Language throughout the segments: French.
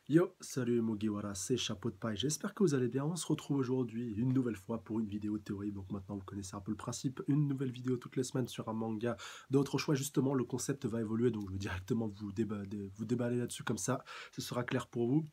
Yo, salut Mugiwara, c'est Chapeau de paille, j'espère que vous allez bien, on se retrouve aujourd'hui une nouvelle fois pour une vidéo théorie, donc maintenant vous connaissez un peu le principe, une nouvelle vidéo toutes les semaines sur un manga d'autres choix, justement le concept va évoluer, donc je vais directement vous déballer là-dessus comme ça, ce sera clair pour vous.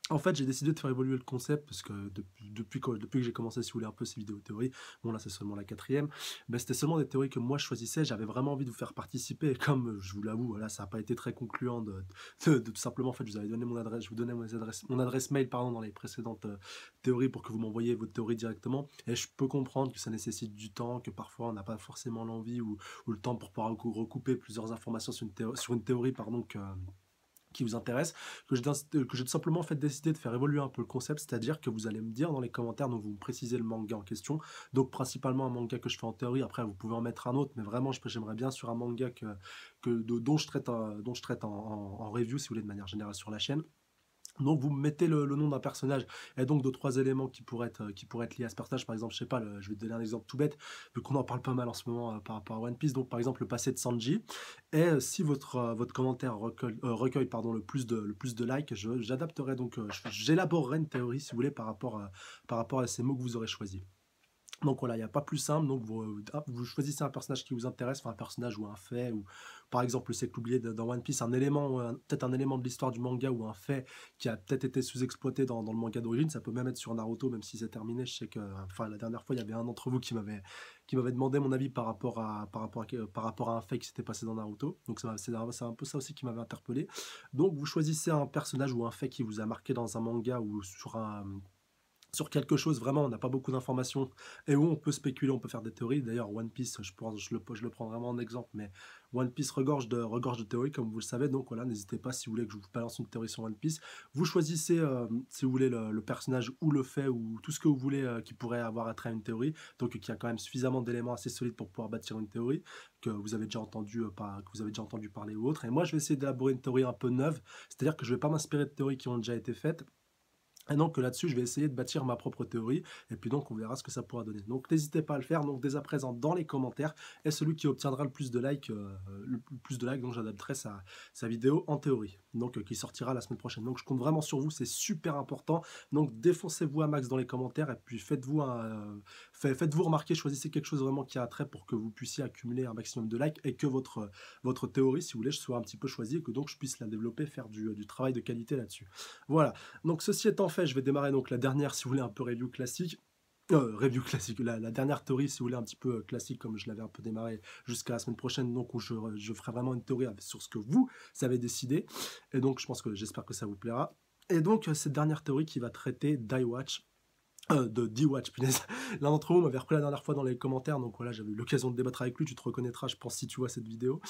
En fait, j'ai décidé de faire évoluer le concept parce que depuis que j'ai commencé, si vous voulez, un peu ces vidéos théories, bon là c'est seulement la quatrième, mais c'était seulement des théories que moi je choisissais, j'avais vraiment envie de vous faire participer, et comme je vous l'avoue, voilà, ça n'a pas été très concluant de tout simplement, en fait, je vous avais donné mon adresse, je vous donnais mon adresse mail pardon, dans les précédentes théories pour que vous m'envoyiez votre théorie directement, et je peux comprendre que ça nécessite du temps, que parfois on n'a pas forcément l'envie ou le temps pour pouvoir recouper plusieurs informations sur une théorie pardon, qui vous intéresse, que j'ai tout simplement fait décider de faire évoluer un peu le concept, c'est-à-dire que vous allez me dire dans les commentaires, donc vous me précisez le manga en question, donc principalement un manga que je fais en théorie, après vous pouvez en mettre un autre, mais vraiment j'aimerais bien sur un manga dont dont je traite en review, si vous voulez, de manière générale sur la chaîne. Donc vous mettez le nom d'un personnage et donc de trois éléments qui pourraient être liés à ce personnage. Par exemple, je sais pas, je vais te donner un exemple tout bête, vu qu'on en parle pas mal en ce moment par rapport à One Piece. Donc par exemple le passé de Sanji. Et si votre commentaire recueille pardon, le plus de likes, j'adapterai donc, j'élaborerai une théorie si vous voulez par rapport à ces mots que vous aurez choisis. Donc voilà, il n'y a pas plus simple, donc vous choisissez un personnage qui vous intéresse, enfin un personnage ou un fait, ou par exemple, c'est oublié dans One Piece, un élément, peut-être un élément de l'histoire du manga ou un fait qui a peut-être été sous-exploité dans le manga d'origine, ça peut même être sur Naruto, même si c'est terminé, je sais que, enfin la dernière fois, il y avait un d'entre vous qui m'avait demandé mon avis par rapport à un fait qui s'était passé dans Naruto, donc c'est un peu ça aussi qui m'avait interpellé. Donc vous choisissez un personnage ou un fait qui vous a marqué dans un manga ou sur quelque chose, vraiment, on n'a pas beaucoup d'informations, et où on peut spéculer, on peut faire des théories. D'ailleurs, One Piece, je le prends vraiment en exemple, mais One Piece regorge de théories, comme vous le savez, donc voilà, n'hésitez pas, si vous voulez que je vous balance une théorie sur One Piece, vous choisissez, si vous voulez, le personnage ou le fait, ou tout ce que vous voulez qui pourrait avoir attrait à une théorie, donc qui a quand même suffisamment d'éléments assez solides pour pouvoir bâtir une théorie, que vous avez déjà entendu, que vous avez déjà entendu parler ou autre, et moi je vais essayer d'élaborer une théorie un peu neuve, c'est-à-dire que je ne vais pas m'inspirer de théories qui ont déjà été faites, et donc là-dessus, je vais essayer de bâtir ma propre théorie, et puis donc on verra ce que ça pourra donner. Donc n'hésitez pas à le faire, donc dès à présent dans les commentaires, et celui qui obtiendra le plus de likes, donc j'adapterai sa vidéo en théorie, donc qui sortira la semaine prochaine. Donc je compte vraiment sur vous, c'est super important, donc défoncez-vous à max dans les commentaires, et puis faites-vous remarquer, choisissez quelque chose vraiment qui a attrait pour que vous puissiez accumuler un maximum de likes, et que votre théorie, si vous voulez, soit un petit peu choisie, et que donc je puisse la développer, faire du travail de qualité là-dessus. Voilà. Donc ceci étant fait, je vais démarrer donc la dernière, si vous voulez, un peu review classique. Review classique, la dernière théorie, si vous voulez, un petit peu classique, comme je l'avais un peu démarré jusqu'à la semaine prochaine, donc où je ferai vraiment une théorie sur ce que vous avez décidé. Et donc, j'espère que ça vous plaira. Et donc, cette dernière théorie qui va traiter d'iWatch, de D-Watch, punaise. L'un d'entre vous m'avait repris la dernière fois dans les commentaires, donc voilà, j'avais eu l'occasion de débattre avec lui, tu te reconnaîtras, je pense, si tu vois cette vidéo.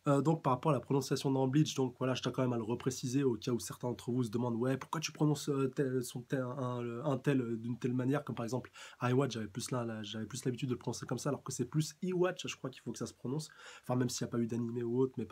Donc par rapport à la prononciation dans Bleach, donc voilà, je tiens quand même à le repréciser au cas où certains d'entre vous se demandent ouais, pourquoi tu prononces un tel d'une telle manière, comme par exemple iWatch, j'avais plus l'habitude de le prononcer comme ça, alors que c'est plus iWatch, je crois qu'il faut que ça se prononce. Enfin, même s'il n'y a pas eu d'animé ou autre, mais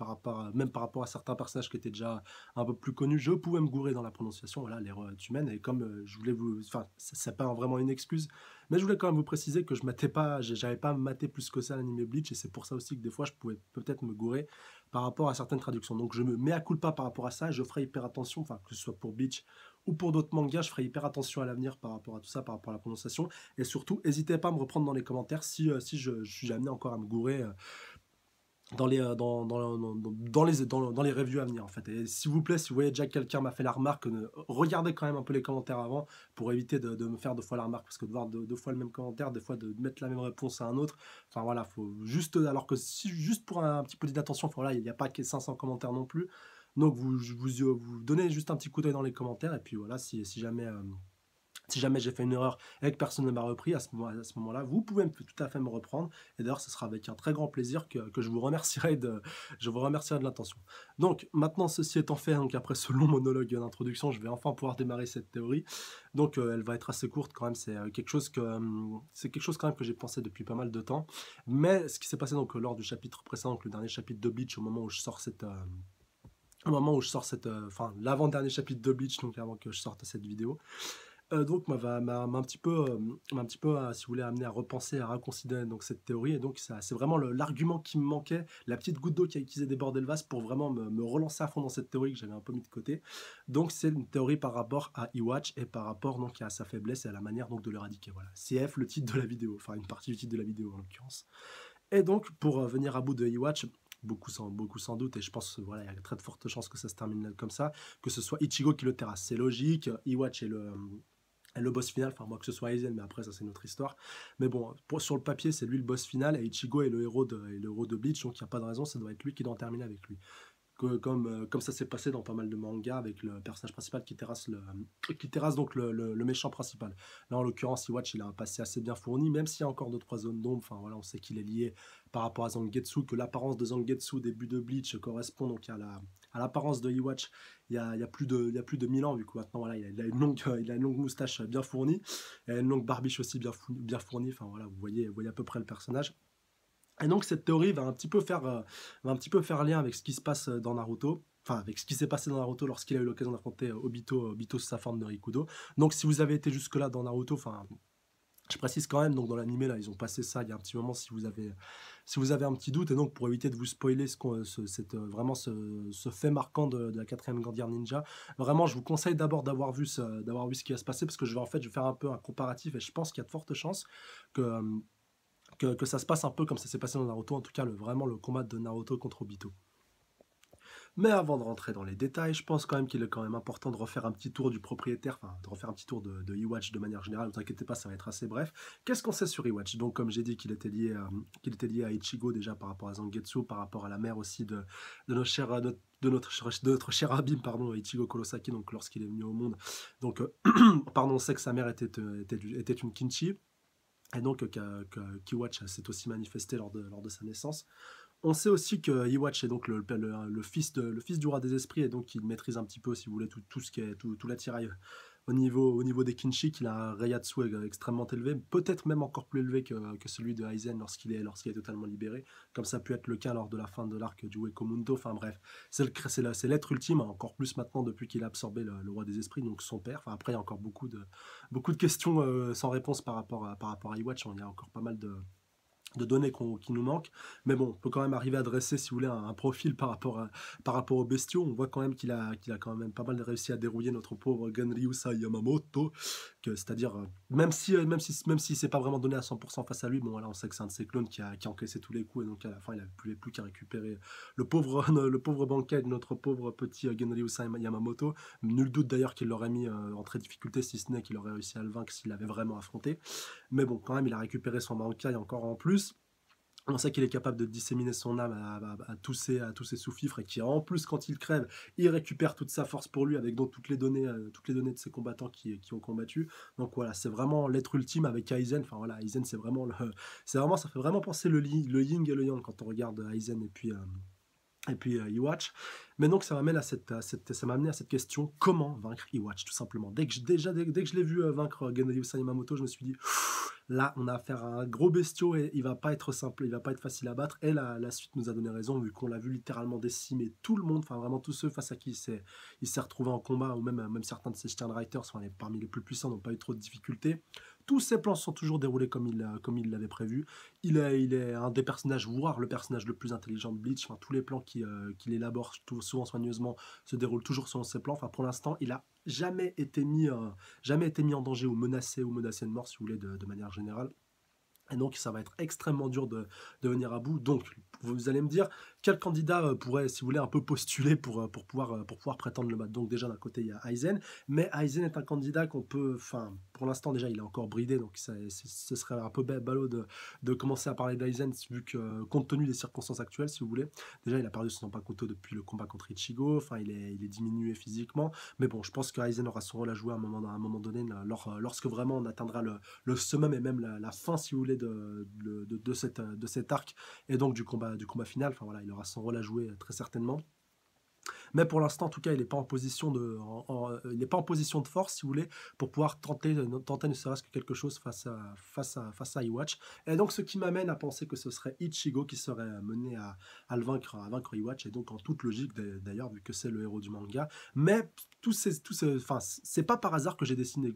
même par rapport à certains personnages qui étaient déjà un peu plus connus, je pouvais me gourer dans la prononciation, voilà, l'erreur est humaine, et comme je voulais vous... Enfin, c'est pas vraiment une excuse, mais je voulais quand même vous préciser que j'avais pas maté plus que ça l'animé Bleach, et c'est pour ça aussi que des fois je pouvais peut-être me gourer par rapport à certaines traductions. Donc je me mets à culpa par rapport à ça, et je ferai hyper attention, enfin que ce soit pour Bleach ou pour d'autres mangas, je ferai hyper attention à l'avenir par rapport à tout ça, par rapport à la prononciation. Et surtout, n'hésitez pas à me reprendre dans les commentaires si je suis amené encore à me gourer dans les reviews à venir en fait. Et s'il vous plaît, si vous voyez déjà que quelqu'un m'a fait la remarque, regardez quand même un peu les commentaires avant pour éviter de me faire deux fois la remarque, parce que de voir deux fois le même commentaire, des fois de mettre la même réponse à un autre, enfin voilà, faut juste, alors que si juste pour un petit peu d'attention, voilà, il n'y a pas que 500 commentaires non plus, donc vous donnez juste un petit coup d'œil dans les commentaires, et puis voilà, si jamais j'ai fait une erreur et que personne ne m'a repris à ce moment-là, vous pouvez tout à fait me reprendre. Et d'ailleurs, ce sera avec un très grand plaisir que je vous remercierai de l'intention. Donc, maintenant, ceci étant fait, donc après ce long monologue d'introduction, je vais enfin pouvoir démarrer cette théorie. Donc, elle va être assez courte quand même. C'est quelque chose quand même que j'ai pensé depuis pas mal de temps. Mais ce qui s'est passé donc lors du chapitre précédent, donc le dernier chapitre de Bleach, au moment où je sors cette, enfin l'avant-dernier chapitre de Bleach, donc avant que je sorte cette vidéo, Donc m'a un petit peu, m'a un petit peu, si vous voulez, amené à repenser, à reconsidérer donc cette théorie et donc ça c'est vraiment le l'argument qui me manquait, la petite goutte d'eau qui faisait déborder le vase pour vraiment me relancer à fond dans cette théorie que j'avais un peu mis de côté. Donc c'est une théorie par rapport à Iwatch et par rapport donc à sa faiblesse et à la manière donc de l'éradiquer, voilà. CF, le titre de la vidéo, enfin une partie du titre de la vidéo en l'occurrence. Et donc pour, venir à bout de Iwatch, beaucoup sans doute et je pense, voilà, il y a très de fortes chances que ça se termine comme ça, que ce soit Ichigo qui le terrasse. C'est logique, Iwatch est le boss final, enfin moi que ce soit Aizen, mais après ça c'est une autre histoire. Mais bon, sur le papier c'est lui le boss final et Ichigo est le héros de Bleach, donc il n'y a pas de raison, ça doit être lui qui doit en terminer avec lui comme ça s'est passé dans pas mal de mangas avec le personnage principal qui terrasse donc le méchant principal. Là, en l'occurrence, Iwatch, il a un passé assez bien fourni, même s'il y a encore 2-3 zones d'ombre. Enfin, voilà, on sait qu'il est lié par rapport à Zangetsu, que l'apparence de Zangetsu, début de Bleach, correspond donc à l'apparence de Iwatch il y a plus de 1000 ans, vu que maintenant, voilà, il a une longue, il a une longue moustache bien fournie, et une longue barbiche aussi bien fournie. Enfin, voilà, vous voyez à peu près le personnage. Et donc cette théorie va un petit peu faire lien avec ce qui se passe dans Naruto, enfin avec ce qui s'est passé dans Naruto lorsqu'il a eu l'occasion d'affronter Obito sous sa forme de Rikudo. Donc si vous avez été jusque-là dans Naruto, enfin je précise quand même, donc dans l'animé là, ils ont passé ça il y a un petit moment si vous avez un petit doute, et donc pour éviter de vous spoiler vraiment ce fait marquant de la quatrième guerre ninja, vraiment je vous conseille d'abord d'avoir vu ce qui va se passer, parce que je vais faire un peu un comparatif, et je pense qu'il y a de fortes chances que, que ça se passe un peu comme ça s'est passé dans Naruto, en tout cas vraiment le combat de Naruto contre Obito. Mais avant de rentrer dans les détails, je pense quand même qu'il est quand même important de refaire un petit tour du propriétaire, enfin de refaire un petit tour de Iwatch de manière générale, ne vous inquiétez pas, ça va être assez bref. Qu'est-ce qu'on sait sur Iwatch? Donc comme j'ai dit qu'il était lié à Ichigo déjà par rapport à Zangetsu, par rapport à la mère aussi de nos chers, de notre cher Abim, pardon, Ichigo Kurosaki, donc lorsqu'il est venu au monde. Donc, pardon, on sait que sa mère était une Kinchi, et donc qu'Iwatch s'est aussi manifesté lors de sa naissance. On sait aussi que Iwatch est donc le fils du roi des esprits, et donc il maîtrise un petit peu, si vous voulez, tout ce qui est tout l'attirail au niveau des kinshi, qu'il a un Reiatsu extrêmement élevé, peut-être même encore plus élevé que celui de Aizen lorsqu'il est totalement libéré, comme ça a pu être le cas lors de la fin de l'arc du Wekumundo. Enfin bref, c'est l'être ultime, encore plus maintenant depuis qu'il a absorbé le roi des esprits, donc son père. Enfin après, il y a encore beaucoup de questions sans réponse par rapport à Iwatch. Il y a encore pas mal de données qui nous manquent. Mais bon, on peut quand même arriver à dresser, si vous voulez, un profil par rapport aux bestiaux. On voit quand même qu'il a quand même pas mal réussi à dérouiller notre pauvre Genryusa Yamamoto, c'est-à-dire, même si c'est pas vraiment donné à 100% face à lui, bon voilà, on sait que c'est un de ses clones qui a encaissé tous les coups, et donc à la fin, il n'avait plus qu'à récupérer le pauvre banquet de notre pauvre petit Genryusa Yamamoto. Nul doute d'ailleurs qu'il l'aurait mis en très difficulté, si ce n'est qu'il aurait réussi à le vaincre s'il l'avait vraiment affronté. Mais bon, quand même, il a récupéré son bankai encore en plus. On sait qu'il est capable de disséminer son âme à tous ses sous-fifres, et qui en plus, quand il crève, il récupère toute sa force pour lui, avec donc toutes les données de ses combattants qui ont combattu. Donc voilà, c'est vraiment l'être ultime avec Aizen. Enfin voilà, Aizen ça fait vraiment penser le yin et le yang quand on regarde Aizen et puis Iwatch. Mais donc ça m'a amené à cette question: comment vaincre Iwatch, tout simplement. Dès que je l'ai vu vaincre Genryusa Yamamoto, je me suis dit, là on a affaire à un gros bestiau, et il va pas être simple, il va pas être facile à battre. Et la suite nous a donné raison, vu qu'on l'a vu littéralement décimer tout le monde, enfin vraiment tous ceux face à qui il s'est retrouvé en combat, ou même certains de ses Sternreiters, enfin, parmi les plus puissants, n'ont pas eu trop de difficultés. Tous ses plans sont toujours déroulés comme il l'avait prévu. Il est un des personnages, voire le personnage le plus intelligent de Bleach. Enfin, tous les plans qu'il élabore, souvent soigneusement, se déroulent toujours selon ses plans. Enfin, pour l'instant, il a jamais été mis en danger ou menacé de mort, si vous voulez, de manière générale. Et donc, ça va être extrêmement dur de venir à bout. Donc, vous allez me dire, quel candidat pourrait, si vous voulez, un peu postuler pour pouvoir prétendre le battre? Donc, déjà, d'un côté, il y a Aizen. Mais Aizen est un candidat qu'on peut... Enfin, pour l'instant, déjà, il est encore bridé. Donc, ce serait un peu ballot de commencer à parler d'Aizen, vu que, compte tenu des circonstances actuelles, si vous voulez. Déjà, il a perdu son Zanpakuto depuis le combat contre Ichigo. Enfin, il est diminué physiquement. Mais bon, je pense que Aizen aura son rôle à jouer à un moment donné, lorsque vraiment on atteindra le summum, et même la fin, si vous voulez, de cet arc, et donc du combat final. Enfin voilà, il aura son rôle à jouer très certainement. Mais pour l'instant, en tout cas, il n'est pas en position il est pas en position de force, si vous voulez, pour pouvoir tenter ne serait-ce que quelque chose face à Iwatch. Et donc, ce qui m'amène à penser que ce serait Ichigo qui serait mené à vaincre Iwatch, et donc en toute logique d'ailleurs, vu que c'est le héros du manga. Mais enfin, c'est pas par hasard que j'ai désigné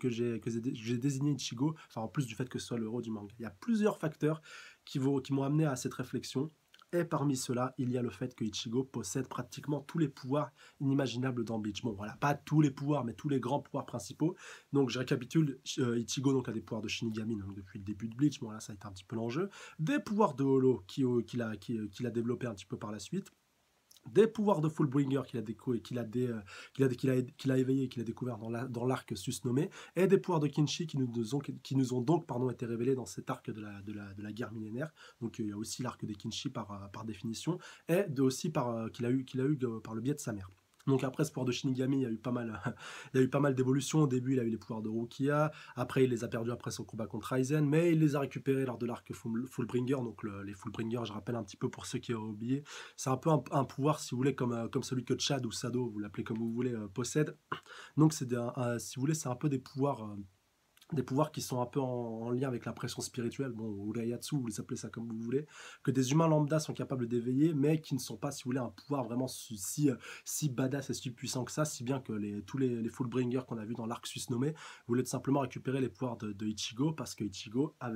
Ichigo, enfin, en plus du fait que ce soit le héros du manga. Il y a plusieurs facteurs qui m'ont amené à cette réflexion. Et parmi ceux-là, il y a le fait que Ichigo possède pratiquement tous les pouvoirs inimaginables dans Bleach. Bon, voilà, pas tous les pouvoirs, mais tous les grands pouvoirs principaux. Donc, je récapitule, Ichigo donc, a des pouvoirs de Shinigami donc, depuis le début de Bleach. Bon, là, ça a été un petit peu l'enjeu. Des pouvoirs de Holo qu'il a développé un petit peu par la suite. Des pouvoirs de Fullbringer qu'il a éveillé et qu'il a découvert dans l'arc susnommé, et des pouvoirs de Kinshi qui nous ont donc été révélés dans cet arc de la guerre millénaire. Donc il y a aussi l'arc des Kinshi par définition, et aussi qu'il a eu par le biais de sa mère. Donc après ce pouvoir de Shinigami, il y a eu pas mal, il y a eu pas mal d'évolutions. Au début, il a eu les pouvoirs de Rukia. Après, il les a perdus après son combat contre Aizen, mais il les a récupérés lors de l'arc Fullbringer. Donc les Fullbringer, je rappelle un petit peu pour ceux qui auraient oublié, c'est un peu un pouvoir, si vous voulez, comme celui que Chad ou Sado, vous l'appelez comme vous voulez, possède. Donc si vous voulez, c'est un peu des pouvoirs qui sont un peu en lien avec la pression spirituelle, bon, ou Urayatsu, vous appelez ça comme vous voulez, que des humains lambda sont capables d'éveiller, mais qui ne sont pas, si vous voulez, un pouvoir vraiment si badass et si puissant que ça, si bien que tous les Fullbringers qu'on a vus dans l'arc suisse nommé voulaient tout simplement récupérer les pouvoirs de Ichigo, parce que Ichigo a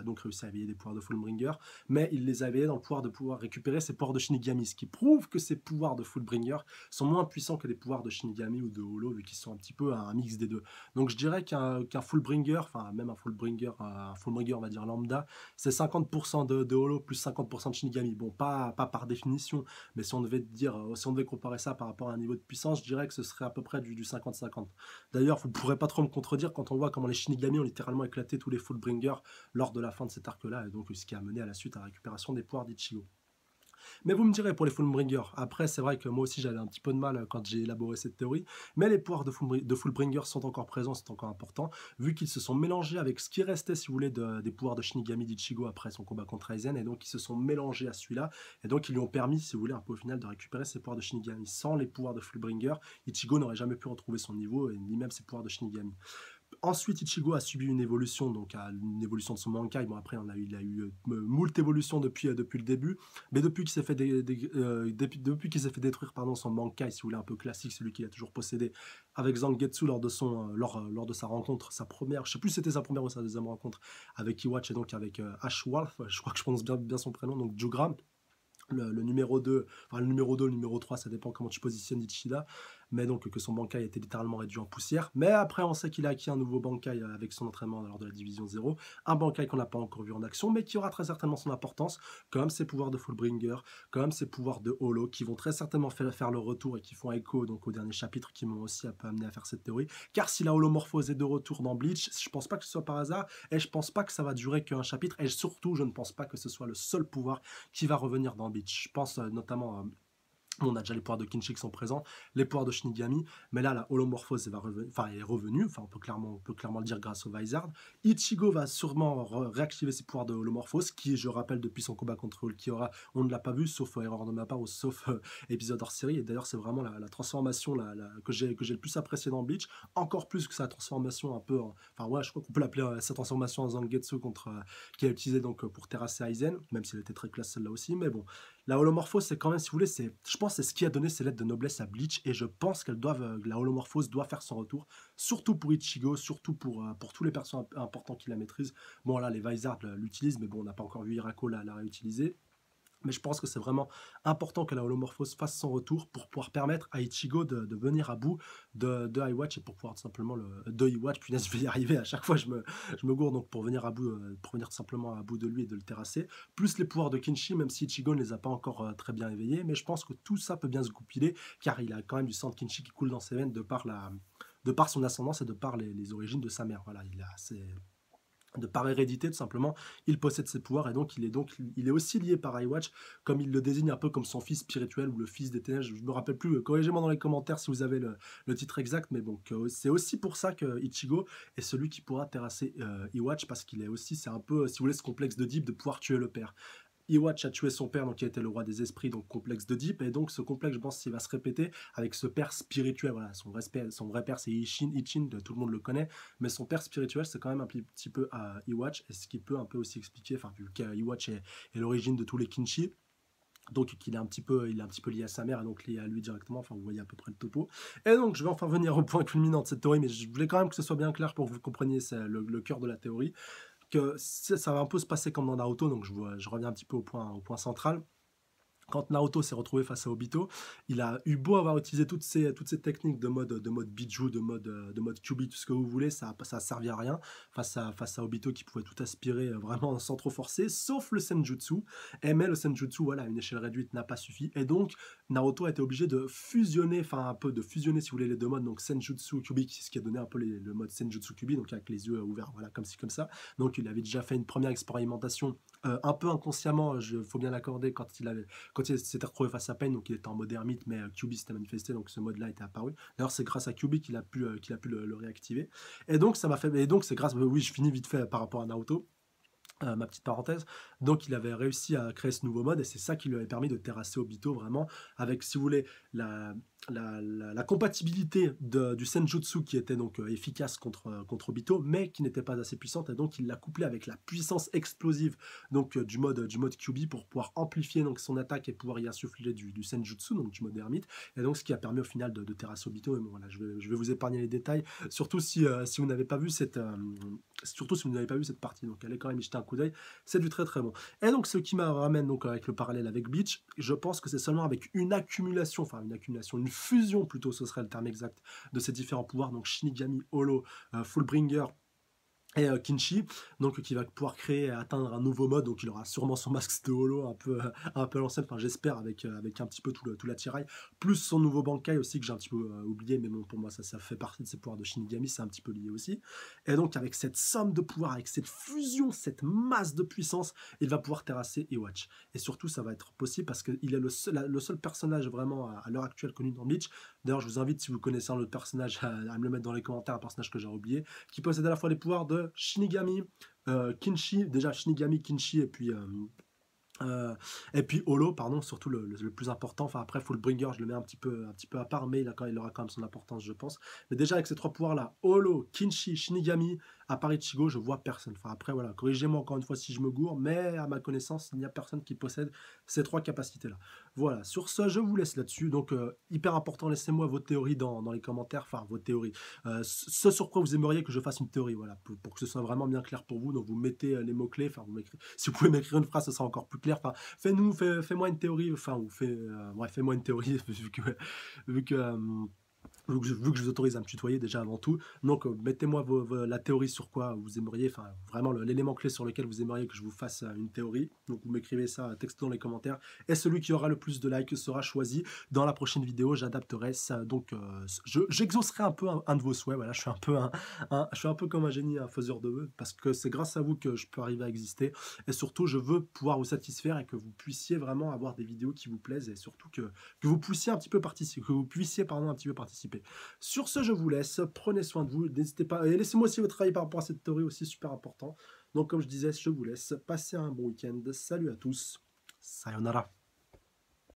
donc réussi à éveiller des pouvoirs de Fullbringer, mais il les a éveillés dans le pouvoir de pouvoir récupérer ses pouvoirs de Shinigami, ce qui prouve que ces pouvoirs de Fullbringer sont moins puissants que les pouvoirs de Shinigami ou de Holo, vu qu'ils sont un petit peu un mix des deux. Donc je dirais qu'un Fullbringer, enfin même un Fullbringer on va dire lambda, c'est 50% de Holo plus 50% de Shinigami. Bon, pas par définition, mais si on devait comparer ça par rapport à un niveau de puissance, je dirais que ce serait à peu près du 50-50. D'ailleurs, vous ne pourrez pas trop me contredire quand on voit comment les Shinigami ont littéralement éclaté tous les Fullbringers lors de la fin de cet arc-là, et donc ce qui a mené à la suite à la récupération des pouvoirs d'Ichigo. Mais vous me direz pour les Fullbringer, après c'est vrai que moi aussi j'avais un petit peu de mal quand j'ai élaboré cette théorie, mais les pouvoirs de Fullbringer sont encore présents, c'est encore important, vu qu'ils se sont mélangés avec ce qui restait, si vous voulez, des pouvoirs de Shinigami d'Ichigo après son combat contre Aizen, et donc ils se sont mélangés à celui-là, et donc ils lui ont permis, si vous voulez, un peu au final de récupérer ses pouvoirs de Shinigami. Sans les pouvoirs de Fullbringer, Ichigo n'aurait jamais pu retrouver son niveau, et ni même ses pouvoirs de Shinigami. Ensuite, Ichigo a subi une évolution, donc une évolution de son Bankai. Bon, après, il a eu moult évolutions depuis le début, mais depuis qu'il s'est fait, depuis qu'il s'est fait détruire son Bankai, si vous voulez, un peu classique, celui qu'il a toujours possédé, avec Zangetsu lors de sa rencontre, sa première, je sais plus si c'était sa première ou sa deuxième rencontre, avec Iwatch et donc avec Ashwolf, je crois que je prononce bien son prénom, donc Jugram. Le numéro 2, enfin le numéro 2, le numéro 3, ça dépend comment tu positionnes Ichida, mais donc que son Bankai a été littéralement réduit en poussière. Mais après, on sait qu'il a acquis un nouveau Bankai avec son entraînement lors de la Division 0, un Bankai qu'on n'a pas encore vu en action, mais qui aura très certainement son importance, comme ses pouvoirs de Fullbringer, comme ses pouvoirs de Holo, qui vont très certainement faire leur retour et qui font écho donc au dernier chapitre, qui m'ont aussi un peu amené à faire cette théorie. Car si la holomorphose est de retour dans Bleach, je pense pas que ce soit par hasard, et je pense pas que ça va durer qu'un chapitre, et surtout, je ne pense pas que ce soit le seul pouvoir qui va revenir dans Bleach. Je pense notamment on a déjà les pouvoirs de Kinshi qui sont présents, les pouvoirs de Shinigami, mais là, la holomorphose est revenue, enfin, on peut clairement le dire grâce au Vizard. Ichigo va sûrement réactiver ses pouvoirs de holomorphose, qui, je rappelle, depuis son combat contre Ulquiorra, on ne l'a pas vu, sauf erreur de ma part, ou sauf épisode hors série, et d'ailleurs, c'est vraiment la transformation que j'ai le plus appréciée dans Bleach, encore plus que sa transformation un peu, enfin, ouais, je crois qu'on peut l'appeler sa transformation en Zangetsu qu'il a utilisé donc pour terrasser Aizen, même s'il était très classe celle-là aussi, mais bon. La holomorphose, c'est quand même, si vous voulez, je pense que c'est ce qui a donné ses lettres de noblesse à Bleach, et je pense la holomorphose doit faire son retour, surtout pour Ichigo, surtout pour tous les personnages importants qui la maîtrisent. Bon, là, les Vizards l'utilisent, mais bon, on n'a pas encore vu Hirako la réutiliser. Mais je pense que c'est vraiment important que la holomorphose fasse son retour pour pouvoir permettre à Ichigo de venir à bout de Iwatch, et pour pouvoir tout simplement de Iwatch, punaise, je vais y arriver, à chaque fois je me gourde, donc pour venir tout simplement à bout de lui et de le terrasser, plus les pouvoirs de Kinshi, même si Ichigo ne les a pas encore très bien éveillés, mais je pense que tout ça peut bien se goupiller, car il a quand même du sang de Kinshi qui coule dans ses veines de par son ascendance et de par les origines de sa mère. Voilà, de par hérédité tout simplement, il possède ses pouvoirs, et donc il est aussi lié par Iwatch, comme il le désigne un peu comme son fils spirituel ou le fils des ténèbres. Je me rappelle plus, corrigez-moi dans les commentaires si vous avez le titre exact, mais bon, c'est aussi pour ça que Ichigo est celui qui pourra terrasser Iwatch, parce qu'il est aussi, c'est un peu, si vous voulez, ce complexe d'Oedipe de pouvoir tuer le père. Iwatch a tué son père, donc qui était le roi des esprits, donc complexe d'Oedipe, et donc ce complexe, je pense, il va se répéter avec ce père spirituel. Voilà, son vrai père, c'est Ichin, tout le monde le connaît, mais son père spirituel, c'est quand même un petit peu à Iwatch, et ce qui peut un peu aussi expliquer, enfin, vu qu'Iwatch est l'origine de tous les Kinshi, donc il est un petit peu lié à sa mère, et donc lié à lui directement, enfin vous voyez à peu près le topo. Et donc je vais enfin venir au point culminant de cette théorie, mais je voulais quand même que ce soit bien clair pour que vous compreniez le cœur de la théorie, que ça va un peu se passer comme dans Naruto, donc je reviens un petit peu au point central. Quand Naruto s'est retrouvé face à Obito, il a eu beau avoir utilisé toutes ces techniques de mode Biju, de mode Kyuubi, tout ce que vous voulez, ça a servi à rien face à Obito qui pouvait tout aspirer vraiment sans trop forcer, sauf le Senjutsu. Mais le Senjutsu, voilà, à une échelle réduite n'a pas suffi. Et donc, Naruto a été obligé de fusionner, enfin un peu de fusionner si vous voulez les deux modes, donc Senjutsu Kyuubi, ce qui a donné un peu le mode Senjutsu Kyuubi, donc avec les yeux ouverts, voilà, comme ci, comme ça. Donc il avait déjà fait une première expérimentation, un peu inconsciemment, il faut bien l'accorder, quand il s'était retrouvé face à Pain, donc il était en mode ermite, mais Kyuubi s'était manifesté, donc ce mode-là était apparu. D'ailleurs, c'est grâce à Kyuubi qu'il a pu le réactiver. Et donc, ça m'a fait. Et donc, c'est grâce. Oui, je finis vite fait par rapport à Naruto. Ma petite parenthèse. Donc, il avait réussi à créer ce nouveau mode et c'est ça qui lui avait permis de terrasser Obito vraiment avec, si vous voulez, la compatibilité du Senjutsu qui était donc efficace contre Obito, mais qui n'était pas assez puissante et donc il l'a couplé avec la puissance explosive donc du mode Kyuubi pour pouvoir amplifier donc son attaque et pouvoir y insuffler du Senjutsu, donc du mode ermite. Et donc, ce qui a permis au final de terrasser Obito. Et bon, voilà, je vais vous épargner les détails, surtout si vous n'avez pas vu surtout si vous n'avez pas vu cette partie, donc allez quand même y jeter un coup d'œil, c'est du très très bon. Et donc ce qui me ramène donc avec le parallèle avec Bleach, je pense que c'est seulement avec une accumulation, une fusion plutôt, ce serait le terme exact, de ces différents pouvoirs, donc Shinigami, Holo, Fullbringer, et Kinshi, donc qui va pouvoir créer et atteindre un nouveau mode, donc il aura sûrement son masque de holo un peu à l'ancienne, enfin j'espère avec un petit peu tout l'attirail, plus son nouveau Bankai aussi que j'ai un petit peu oublié, mais bon pour moi ça fait partie de ses pouvoirs de Shinigami, c'est un petit peu lié aussi. Et donc avec cette somme de pouvoir, avec cette fusion, cette masse de puissance, il va pouvoir terrasser Iwatch. Et surtout ça va être possible parce qu'il est le seul personnage vraiment à l'heure actuelle connu dans Bleach. D'ailleurs je vous invite, si vous connaissez un autre personnage, à me le mettre dans les commentaires, un personnage que j'ai oublié, qui possède à la fois les pouvoirs de Shinigami, Kinshi, déjà Shinigami, Kinshi et puis Holo, pardon, surtout le plus important. Enfin après Fullbringer, je le mets un petit peu à part, mais il aura quand même son importance, je pense. Mais déjà avec ces trois pouvoirs-là, Holo, Kinshi, Shinigami, à part Ichigo, je vois personne. Enfin après voilà, corrigez-moi encore une fois si je me gourre, mais à ma connaissance, il n'y a personne qui possède ces trois capacités-là. Voilà, sur ce, je vous laisse là-dessus. Donc hyper important, laissez-moi vos théories dans les commentaires, enfin vos théories. Ce sur quoi vous aimeriez que je fasse une théorie, voilà, pour que ce soit vraiment bien clair pour vous. Donc vous mettez les mots-clés, enfin si vous pouvez m'écrire une phrase, ce sera encore plus clair. Enfin, fais-moi une théorie, enfin, fais-moi une théorie, vu que vu que je vous autorise à me tutoyer déjà avant tout. Donc, mettez-moi la théorie sur quoi vous aimeriez, enfin, vraiment l'élément clé sur lequel vous aimeriez que je vous fasse une théorie. Donc, vous m'écrivez ça, texte dans les commentaires. Et celui qui aura le plus de likes sera choisi. Dans la prochaine vidéo, j'adapterai ça. Donc, j'exaucerai un peu un de vos souhaits. Voilà, je suis je suis un peu comme un génie, un faiseur de vœux, parce que c'est grâce à vous que je peux arriver à exister. Et surtout, je veux pouvoir vous satisfaire et que vous puissiez vraiment avoir des vidéos qui vous plaisent et surtout que vous puissiez un petit peu participer, que vous puissiez, pardon, un petit peu participer. Sur ce, je vous laisse. Prenez soin de vous. N'hésitez pas. Et laissez-moi aussi votre travail par rapport à cette théorie aussi, super important. Donc, comme je disais, je vous laisse. Passez un bon week-end. Salut à tous. Sayonara.